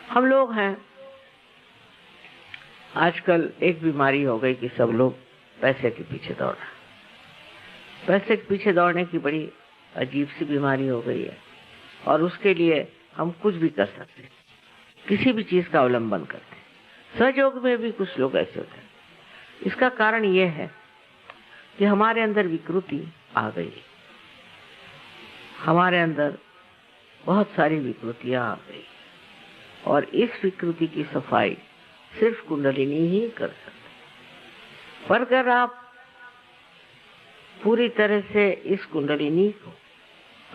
हम लोग हैं, आजकल एक बीमारी हो गई कि सब लोग पैसे के पीछे दौड़ रहे हैं। पैसे के पीछे दौड़ने की बड़ी अजीब सी बीमारी हो गई है और उसके लिए हम कुछ भी कर सकते हैं, किसी भी चीज का अवलंबन करते हैं। सहयोग में भी कुछ लोग ऐसे होते हैं। इसका कारण यह है कि हमारे अंदर विकृति आ गई है। हमारे अंदर बहुत सारी विकृतियां आ गई और इस विकृति की सफाई सिर्फ कुंडलिनी ही कर सकती। पर अगर आप पूरी तरह से इस कुंडलिनी को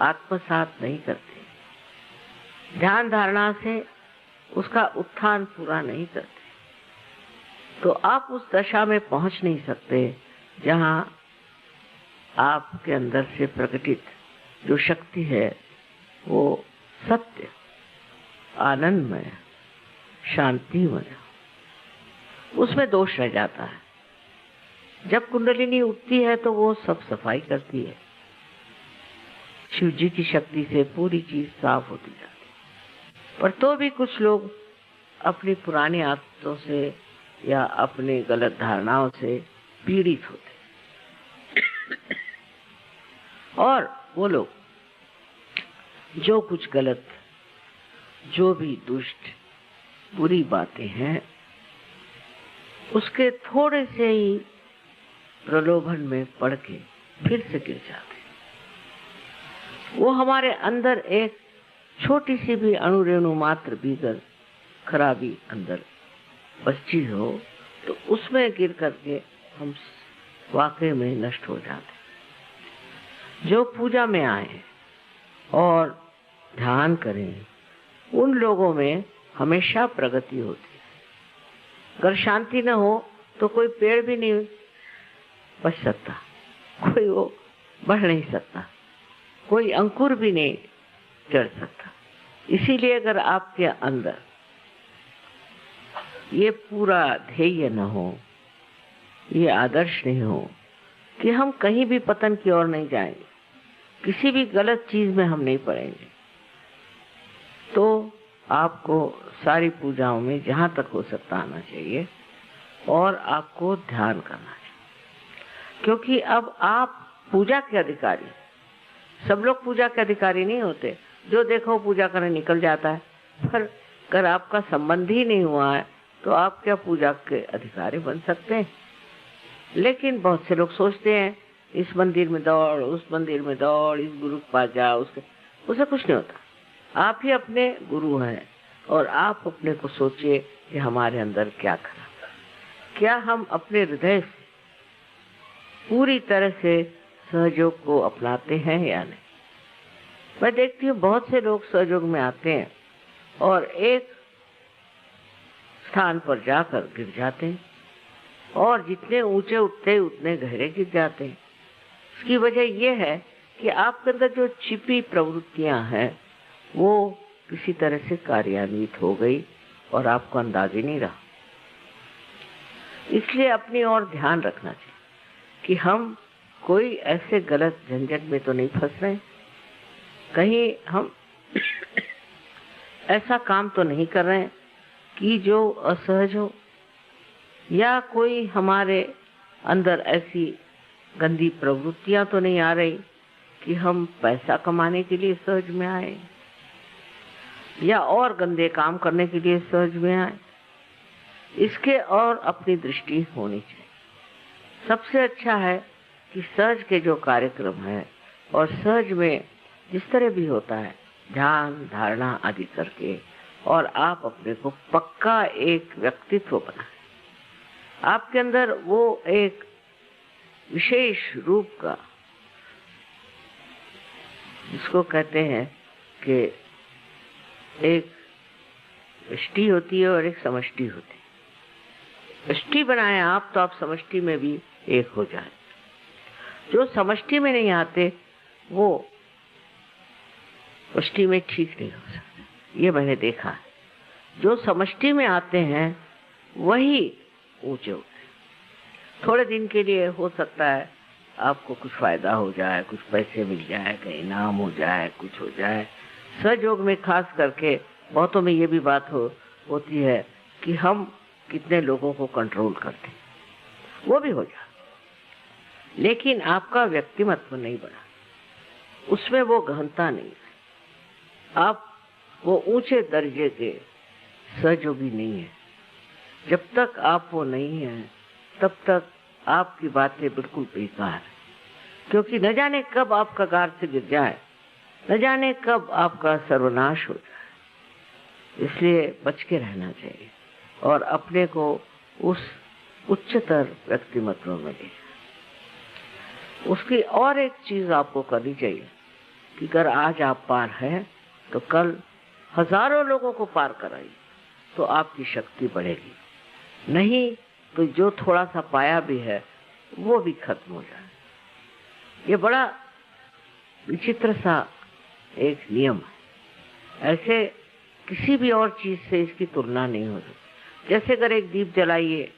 आत्मसात नहीं करते, ध्यान धारणा से उसका उत्थान पूरा नहीं करते, तो आप उस दशा में पहुंच नहीं सकते जहां आपके अंदर से प्रकटित जो शक्ति है वो सत्य, आनंदमय, शांतिमय, उसमें दोष रह जाता है। जब कुंडलिनी उठती है तो वो सब सफाई करती है। शिव जी की शक्ति से पूरी चीज साफ होती जाती है। पर तो भी कुछ लोग अपनी पुरानी आदतों से या अपने गलत धारणाओं से पीड़ित होते और वो लोग जो कुछ गलत, जो भी दुष्ट बुरी बातें हैं, उसके थोड़े से ही प्रलोभन में पड़ के फिर से गिर जाते हैं। वो हमारे अंदर एक छोटी सी भी अणुरेणु मात्र भी अगर खराबी अंदर बची हो तो उसमें गिर करके हम वाकई में नष्ट हो जाते। जो पूजा में आए और ध्यान करें, उन लोगों में हमेशा प्रगति होती है। अगर शांति न हो तो कोई पेड़ भी नहीं बच सकता, कोई वो बढ़ नहीं सकता, कोई अंकुर भी नहीं चढ़ सकता। इसीलिए अगर आपके अंदर ये पूरा ध्येय न हो, ये आदर्श नहीं हो कि हम कहीं भी पतन की ओर नहीं जाएंगे, किसी भी गलत चीज में हम नहीं पड़ेंगे, तो आपको सारी पूजाओं में जहां तक हो सकता आना चाहिए और आपको ध्यान करना चाहिए। क्योंकि अब आप पूजा के अधिकारी, सब लोग पूजा के अधिकारी नहीं होते। जो देखो पूजा करने निकल जाता है, पर अगर आपका संबंध ही नहीं हुआ है तो आप क्या पूजा के अधिकारी बन सकते हैं? लेकिन बहुत से लोग सोचते हैं इस मंदिर में दौड़, उस मंदिर में दौड़, इस गुरु के पास जा, उससे कुछ नहीं होता। आप ही अपने गुरु हैं और आप अपने को सोचिए कि हमारे अंदर क्या खरा, क्या हम अपने हृदय से पूरी तरह से सहयोग को अपनाते हैं या नहीं। मैं देखती हूँ बहुत से लोग सहयोग में आते हैं और एक स्थान पर जाकर गिर जाते हैं और जितने ऊंचे उठते उतने गहरे गिर जाते हैं। इसकी वजह यह है कि आपके अंदर जो छिपी प्रवृत्तियां हैं वो किसी तरह से कार्यान्वित हो गई और आपको अंदाज ही नहीं रहा। इसलिए अपनी ओर ध्यान रखना चाहिए कि हम कोई ऐसे गलत झंझट में तो नहीं फंस रहे, कहीं हम ऐसा काम तो नहीं कर रहे हैं कि जो असहज हो, या कोई हमारे अंदर ऐसी गंदी प्रवृत्तियां तो नहीं आ रही कि हम पैसा कमाने के लिए सहज में आए या और गंदे काम करने के लिए सहज में आए। इसके और अपनी दृष्टि होनी चाहिए। सबसे अच्छा है कि सहज के जो कार्यक्रम है और सहज में जिस तरह भी होता है, ध्यान धारणा आदि करके, और आप अपने को पक्का एक व्यक्तित्व बनाएं। आपके अंदर वो एक विशेष रूप का, जिसको कहते हैं कि एक व्यष्टि होती है और एक समष्टि होती है। व्यष्टि बनाए आप तो आप समष्टि में भी एक हो जाए। जो समष्टि में नहीं आते वो व्यष्टि में ठीक नहीं हो सकते, ये मैंने देखा है। जो समष्टि में आते हैं वही ऊंचे उठते। थोड़े दिन के लिए हो सकता है आपको कुछ फायदा हो जाए, कुछ पैसे मिल जाए, कहीं नाम हो जाए, कुछ हो जाए। सहयोग में खास करके बहुतों में ये भी बात होती है कि हम कितने लोगों को कंट्रोल करते हैं, वो भी हो जा, लेकिन आपका व्यक्तिमत्व नहीं बना, उसमें वो गहनता नहीं है, आप वो ऊंचे दर्जे के सहयोगी नहीं है। जब तक आप वो नहीं है तब तक आपकी बातें बिल्कुल बेकार है, क्योंकि न जाने कब आपका गार से गिर जाए, न जाने कब आपका सर्वनाश हो जाए। इसलिए बच के रहना चाहिए और अपने को उस उच्चतर व्यक्तिमत्व में ले। उसकी और एक चीज आपको करनी चाहिए कि अगर आज आप पार हैं तो कल हजारों लोगों को पार कराइए, तो आपकी शक्ति बढ़ेगी। नहीं तो जो थोड़ा सा पाया भी है वो भी खत्म हो जाए। ये बड़ा विचित्र सा एक नियम है, ऐसे किसी भी और चीज से इसकी तुलना नहीं हो सकती। जैसे अगर एक दीप जलाइए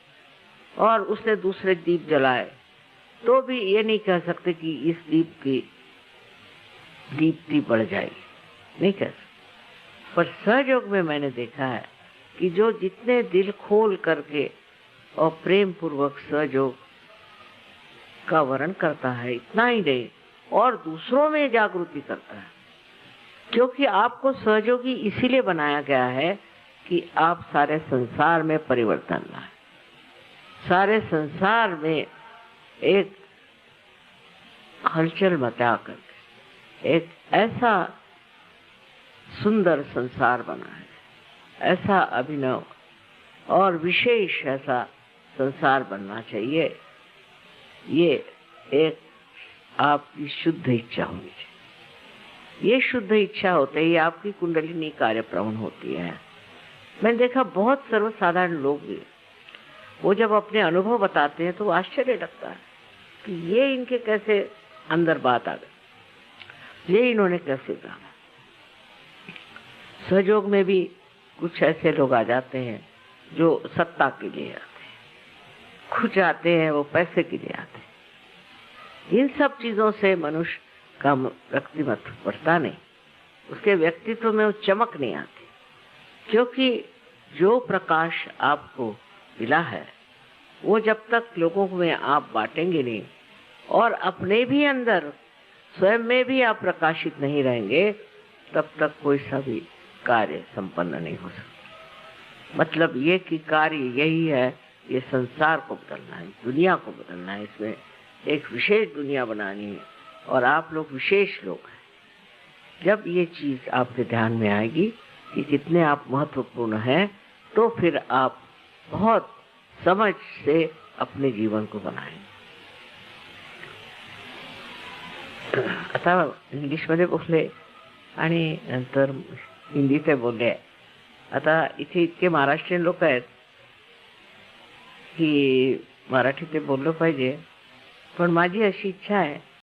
और उसने दूसरे दीप जलाए, तो भी ये नहीं कह सकते कि इस दीप की दीप्ति बढ़ जाएगी, नहीं कह सकते। पर सहयोग में मैंने देखा है कि जो जितने दिल खोल करके और प्रेम पूर्वक सहयोग का वर्ण करता है, इतना ही नहीं और दूसरों में जागृति करता है, क्योंकि आपको सहयोगी इसीलिए बनाया गया है कि आप सारे संसार में परिवर्तन लाएं, सारे संसार में एक हलचल मचा करके एक ऐसा सुंदर संसार बना है, ऐसा अभिनव और विशेष ऐसा संसार बनना चाहिए। ये एक आपकी शुद्ध इच्छा होनी चाहिए। ये शुद्ध इच्छा होते ही आपकी कुंडलिनी कार्य प्रवण होती है। मैंने देखा बहुत सर्वसाधारण लोग भी, वो जब अपने अनुभव बताते हैं तो आश्चर्य लगता है कि ये इनके कैसे अंदर बात आ गई, ये इन्होंने कैसे जाना। सहयोग में भी कुछ ऐसे लोग आ जाते हैं जो सत्ता के लिए आते हैं, कुछ आते हैं वो पैसे के लिए आते हैं। इन सब चीजों से मनुष्य का व्यक्तिमत्व बढ़ता नहीं, उसके व्यक्तित्व में वो चमक नहीं आती, क्योंकि जो प्रकाश आपको मिला है वो जब तक लोगों में आप बांटेंगे नहीं और अपने भी अंदर स्वयं में भी आप प्रकाशित नहीं रहेंगे, तब तक कोई सा भी कार्य संपन्न नहीं हो सकता। मतलब ये कि कार्य यही है, ये संसार को बदलना है, दुनिया को बदलना है, इसमें एक विशेष दुनिया बनानी है और आप लोग विशेष लोग हैं। जब ये चीज आपके ध्यान में आएगी कि कितने आप महत्वपूर्ण हैं, तो फिर आप बहुत समझ से अपने जीवन को बनाएंगे। आता इंग्लिशमध्ये बोलले आणि नंतर हिंदीत बोलले। आता इथे इतके महाराष्ट्रीयन लोक आहेत की मराठी ते बोललं पाहिजे, पण माझी अशी इच्छा आहे